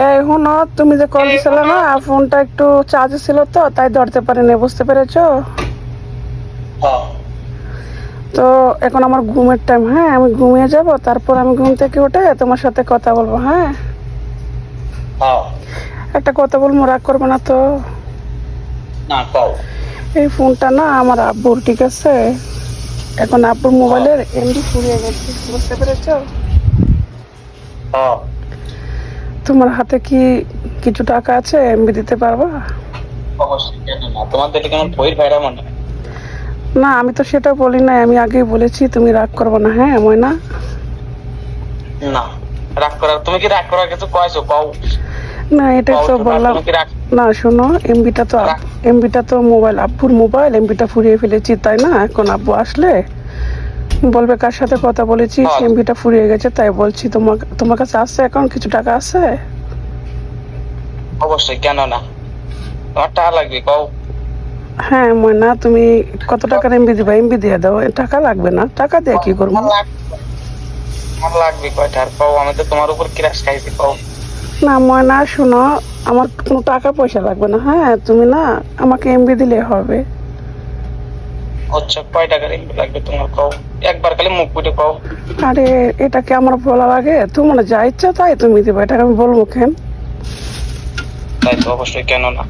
এই শোনো, তুমি যে কল দিছিলে না, ফোনটা একটু চার্জ ছিল তো তাই ধরতে পারিনি, বুঝতে পেরেছো? তো এখন আমার ঘুমের টাইম, হ্যাঁ আমি ঘুমিয়ে যাব, তারপর আমি ঘুম থেকে উঠে তোমার সাথে কথা বলবো। হ্যাঁ একটা কথা বলবো, রাগ করবে না তো? এই ফোনটা না আমার আব্বুর, ঠিক আছে? এখন আব্বুর মোবাইলের এমবি ফুরিয়ে গেছে, বুঝতে পেরেছো? তোমার হাতে কি কিছু টাকা আছে, এমবি দিতে পারবা? তোমাদের কেমন বইয়ের ভাইরা মনে হয়? না আমি তো সেটা বলি নাই, আমি আগেই বলেছি তুমি রাগ করবে না, হ্যাঁ ময়না? না রাগ করার, তুমি কি রাগ করার কিছু কয়েছো কও? না এটাই তো বললাম। না শোনো, এমবিটা তো মোবাইল, আব্বুর মোবাইল, এমবিটা ফুরিয়ে ফেলেছি, তাই না? এখন আব্বু আসলে বলবে কার সাথে কথা বলেছি, এমবিটা ফুরিয়ে গেছে, তাই বলছি। তোমার কাছে আছে এখন কিছু টাকা আছে? অবশ্যই, কেন না? তোমার টাকা লাগবে কও? হ্যাঁ ময়না, তুমি কত টাকার এমবি দিবা? এমবি দিয়ে দাও, টাকা লাগবে না? টাকা দিয়ে কি করবো? আমার লাগবে কয়টা আর কও? আমি তো তোমার উপর ক্রাশ খাইছি কও? না ময়না শোনো, আমার কোনো টাকা পয়সা লাগবে না, হ্যাঁ তুমি না আমাকে এমবি দিলে হবে। আচ্ছা, কয় টাকার এমবি লাগবে তোমার কও? একবার খালি মুখ ফুটে কও। আরে এটা কি আমার বলা লাগে? তোমার যা ইচ্ছা তাই তুমি দিবা, এটাকে আমি বলবো কেন? তাই তো, অবশ্যই, কেন না?